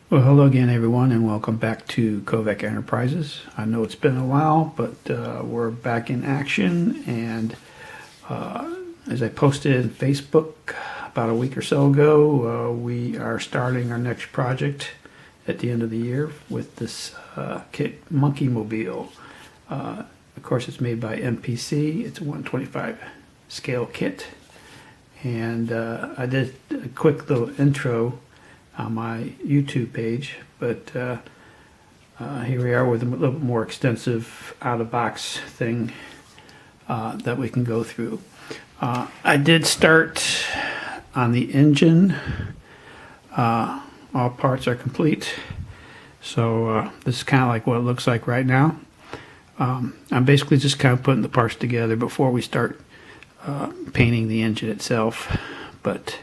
Well, hello again, everyone, and welcome back to Kovac Enterprises. I know it's been a while, but we're back in action, and as I posted on Facebook about a week or so ago, we are starting our next project at the end of the year with this kit, MonkeeMobile. Of course, it's made by MPC. It's a 125 scale kit, and I did a quick little intro on my YouTube page, but here we are with a little bit more extensive out-of-box thing that we can go through. I did start on the engine. All parts are complete, so this is kind of like what it looks like right now. I'm basically just kind of putting the parts together before we start painting the engine itself, but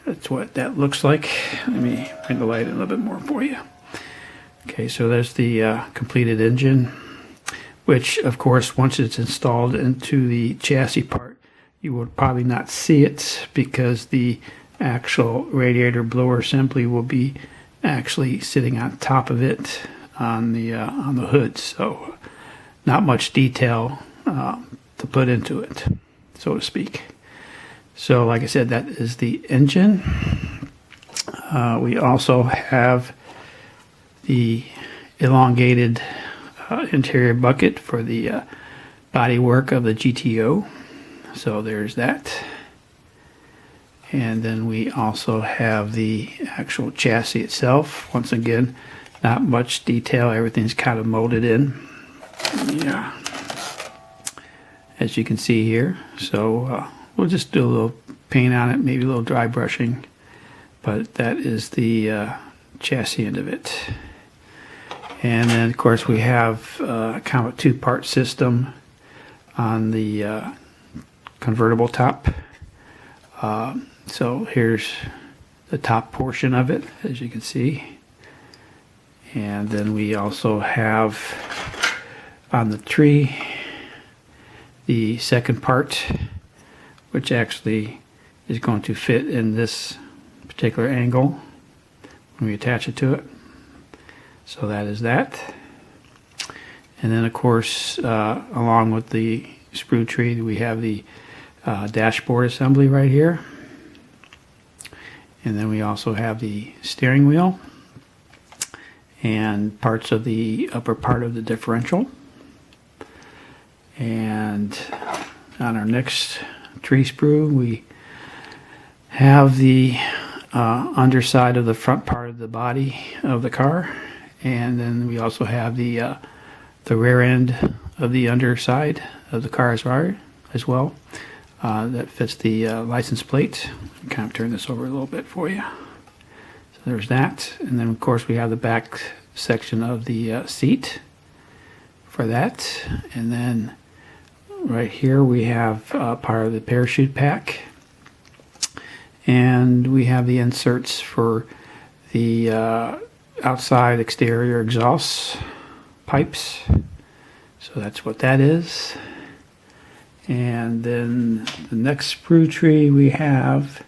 that's what that looks like. Let me bring the light in a little bit more for you. Okay, so there's the completed engine, which of course once it's installed into the chassis part, you will probably not see it because the actual radiator blower assembly will be actually sitting on top of it on the hood. So not much detail to put into it, so to speak. So like I said, that is the engine. We also have the elongated interior bucket for the body work of the GTO. So there's that. And then we also have the actual chassis itself. Once again, not much detail. Everything's kind of molded in. Yeah, as you can see here. So we'll just do a little paint on it, maybe a little dry brushing, but that is the chassis end of it. And then of course we have kind of a two-part system on the convertible top. So here's the top portion of it, as you can see. And then we also have on the tree the second part, which actually is going to fit in this particular angle when we attach it to it. So that is that. And then of course, along with the sprue tree, we have the dashboard assembly right here. And then we also have the steering wheel and parts of the upper part of the differential. And on our next tree sprue, we have the underside of the front part of the body of the car, and then we also have the rear end of the underside of the car as well. That fits the license plate. I'll kind of turn this over a little bit for you. So there's that, and then of course we have the back section of the seat for that, and then right here we have part of the parachute pack, and we have the inserts for the outside exterior exhaust pipes. So that's what that is. And then the next sprue tree we have,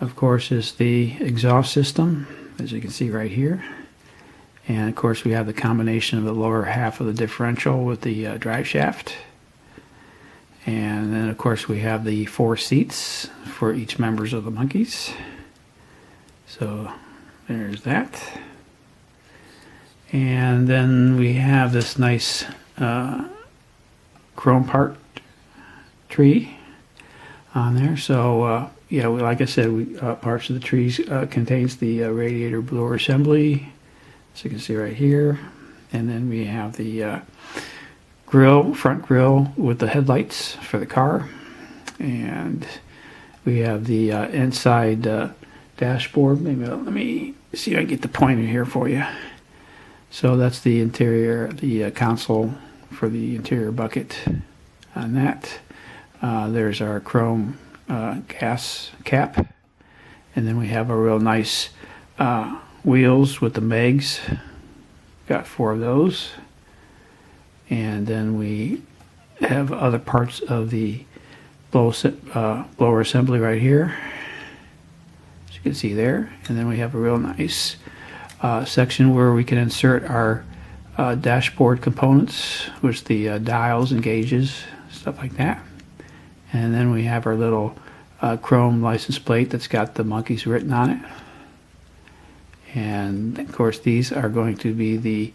of course, is the exhaust system, as you can see right here. And of course we have the combination of the lower half of the differential with the drive shaft. And then of course we have the 4 seats for each members of the monkeys. So there's that. And then we have this nice chrome part tree on there. So yeah, like I said, parts of the trees contains the radiator blower assembly, as you can see right here. And then we have the front grille with the headlights for the car, and we have the inside dashboard. Maybe let me see if I can get the pointer here for you. So that's the interior, the console for the interior bucket on that. There's our chrome gas cap, and then we have a real nice wheels with the megs. Got 4 of those. And then we have other parts of the blower assembly right here. As you can see there. And then we have a real nice section where we can insert our dashboard components, which the dials and gauges, stuff like that. And then we have our little chrome license plate that's got the monkeys written on it. And of course these are going to be the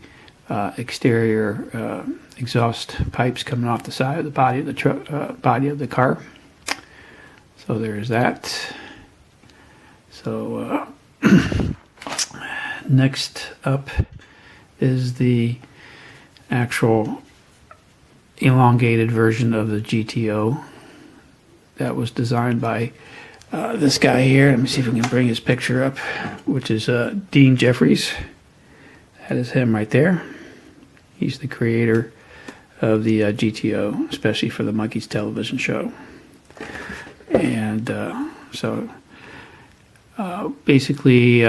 exterior exhaust pipes coming off the side of the body of the truck, body of the car. So there's that. So next up is the actual elongated version of the GTO that was designed by this guy here. Let me see if we can bring his picture up, which is Dean Jeffries. That is him right there. He's the creator of the GTO, especially for the Monkees television show. And so basically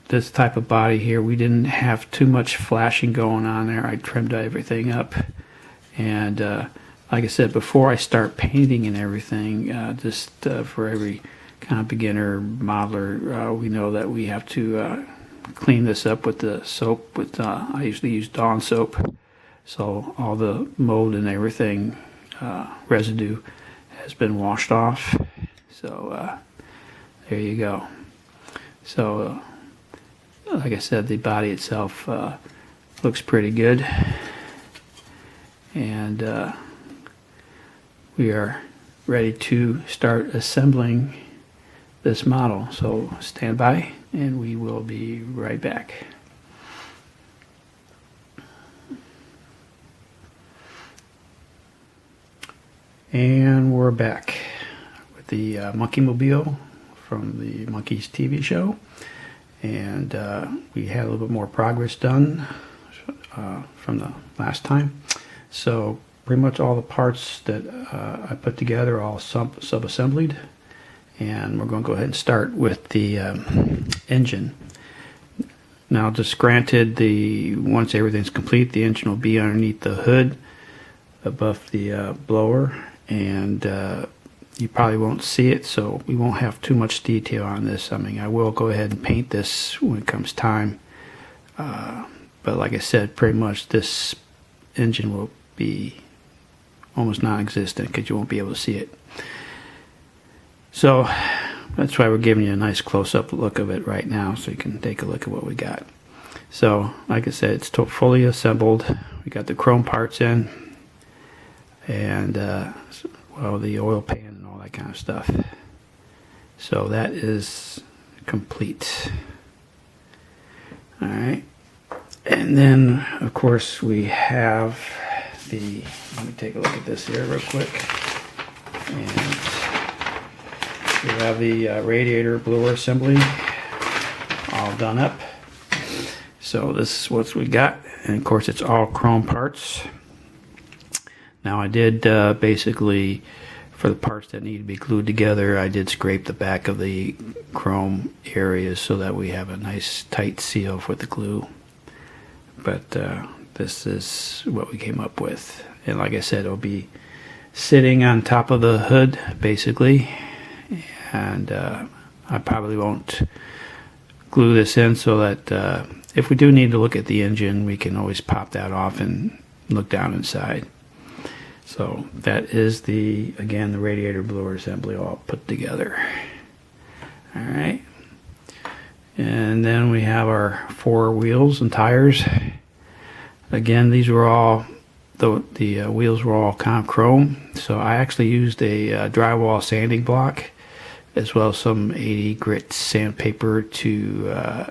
this type of body here, we didn't have too much flashing going on there. I trimmed everything up. And like I said, before I start painting and everything, just for every kind of beginner modeler, we know that we have to clean this up with the soap. With I usually use Dawn soap, so all the mold and everything, residue, has been washed off. So there you go. So like I said, the body itself looks pretty good, and we are ready to start assembling this model. So stand by and we will be right back. And we're back with the MonkeeMobile from the Monkees TV show. And we had a little bit more progress done from the last time. So pretty much all the parts that I put together are all sub-assembled. And we're going to go ahead and start with the engine. Now, just granted, once everything's complete, the engine will be underneath the hood above the blower, and you probably won't see it, so we won't have too much detail on this. I mean, I will go ahead and paint this when it comes time, but like I said, pretty much this engine will be almost non-existent because you won't be able to see it. So that's why we're giving you a nice close-up look of it right now, so you can take a look at what we got. So like I said, it's fully assembled. We got the chrome parts in, and well, the oil pan and all that kind of stuff. So that is complete. All right, and then of course we have the, let me take a look at this here real quick. And we have the radiator blower assembly all done up. So this is what we got, and of course it's all chrome parts. Now I did basically, for the parts that need to be glued together, I did scrape the back of the chrome areas so that we have a nice tight seal for the glue. But this is what we came up with, and like I said, it'll be sitting on top of the hood basically. And I probably won't glue this in, so that if we do need to look at the engine, we can always pop that off and look down inside. So that is again, the radiator blower assembly all put together. All right. And then we have our 4 wheels and tires. Again, these were all, the wheels were all kind of chrome. So I actually used a drywall sanding block, as well as some 80 grit sandpaper to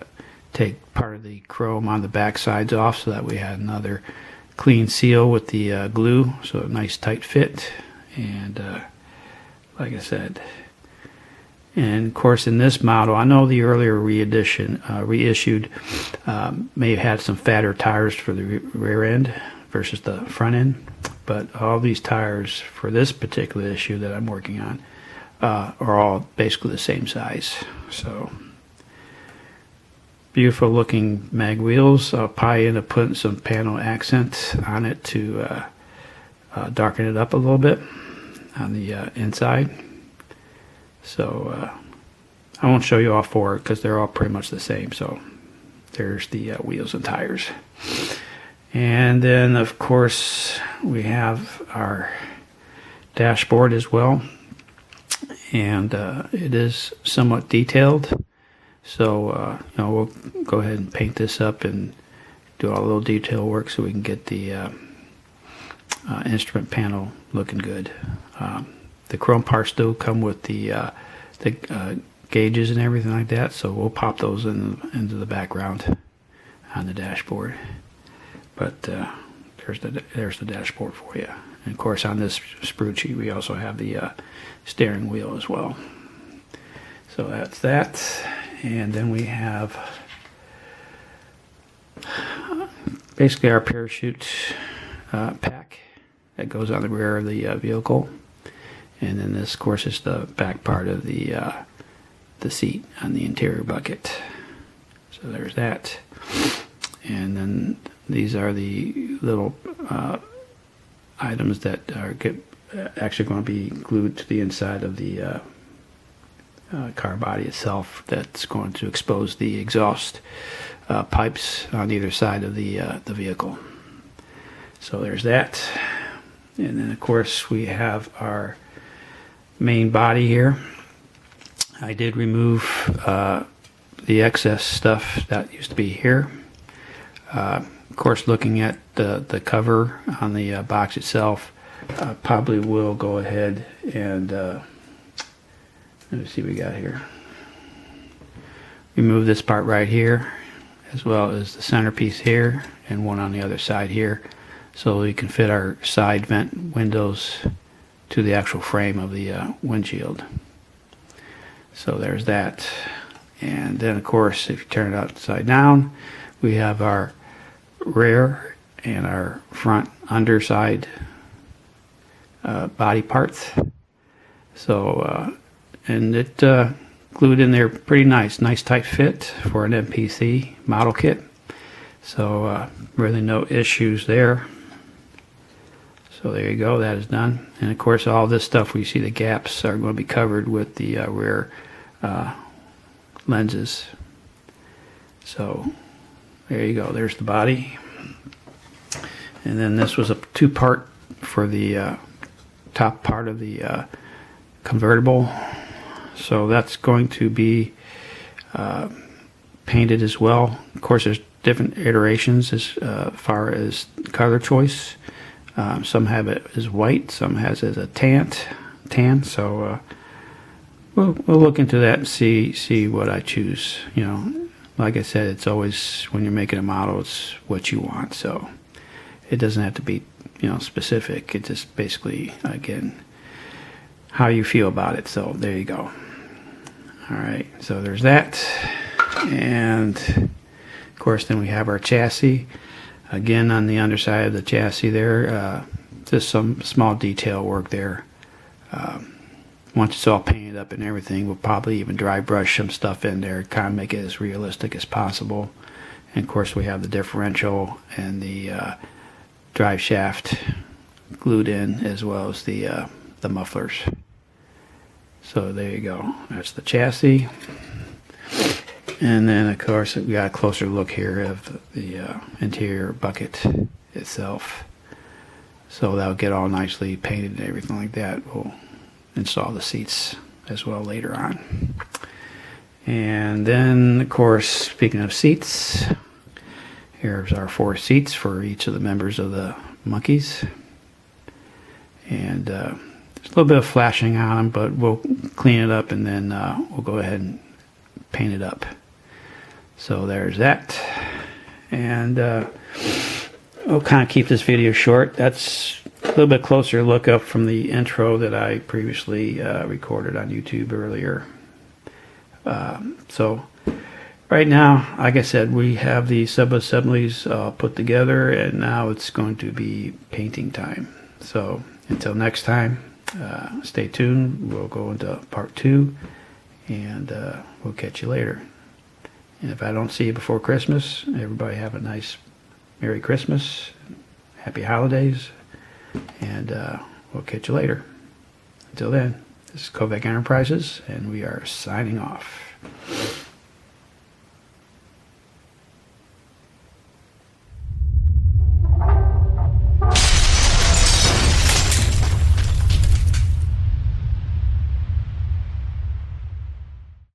take part of the chrome on the back sides off, so that we had another clean seal with the glue, so a nice tight fit. And like I said, and of course in this model, I know the earlier reissued may have had some fatter tires for the rear end versus the front end, but all these tires for this particular issue that I'm working on are all basically the same size. So beautiful looking mag wheels. I'll probably end up putting some panel accent on it to darken it up a little bit on the inside. So I won't show you all four because they're all pretty much the same. So there's the wheels and tires. And then, of course, we have our dashboard as well. And it is somewhat detailed. So, we'll go ahead and paint this up and do all the little detail work so we can get the instrument panel looking good. The chrome parts still come with the gauges and everything like that, so we'll pop those into the background on the dashboard. But there's the dashboard for you. And of course, on this sprue sheet, we also have the steering wheel as well. So that's that. And then we have basically our parachute pack that goes on the rear of the vehicle. And then this, of course, is the back part of the seat on the interior bucket. So there's that. And then these are the little items that are actually going to be glued to the inside of the car body itself. That's going to expose the exhaust pipes on either side of the vehicle. So there's that. And then, of course, we have our main body here. I did remove the excess stuff that used to be here. Of course, looking at the cover on the box itself, probably will go ahead and let me see what we got here. Remove this part right here, as well as the centerpiece here, and one on the other side here, so we can fit our side vent windows to the actual frame of the windshield. So there's that. And then, of course, if you turn it upside down, we have our rear and our front underside body parts. So and it glued in there pretty nice tight fit for an MPC model kit. So really no issues there. So there you go, that is done. And of course, all this stuff, we see the gaps are going to be covered with the rear lenses. So there you go, there's the body. And then this was a two-part for the top part of the convertible. So that's going to be painted as well. Of course, there's different iterations as far as color choice. Some have it as white, some has it as a tan. So we'll look into that and see what I choose. You know, like I said, it's always when you're making a model, it's what you want. So it doesn't have to be, you know, specific. It's just basically, again, how you feel about it. So there you go. All right, so there's that. And of course, then we have our chassis. Again, on the underside of the chassis there, just some small detail work there. Once it's all painted up and everything, we'll probably even dry brush some stuff in there, kind of make it as realistic as possible. And of course, we have the differential and the drive shaft glued in, as well as the mufflers. So there you go. That's the chassis. And then, of course, we got a closer look here of the interior bucket itself. So that'll get all nicely painted and everything like that. We'll install the seats as well later on. And then, of course, speaking of seats, here's our 4 seats for each of the members of the monkeys. And there's a little bit of flashing on them, but we'll clean it up and then we'll go ahead and paint it up. So there's that. And we'll kind of keep this video short. That's a little bit closer look up from the intro that I previously recorded on YouTube earlier. So right now, like I said, we have the sub-assemblies put together, and now it's going to be painting time. So until next time, stay tuned. We'll go into part 2, and we'll catch you later. And if I don't see you before Christmas, everybody have a nice Merry Christmas, Happy Holidays, and we'll catch you later. Until then, this is Kovac Enterprises, and we are signing off.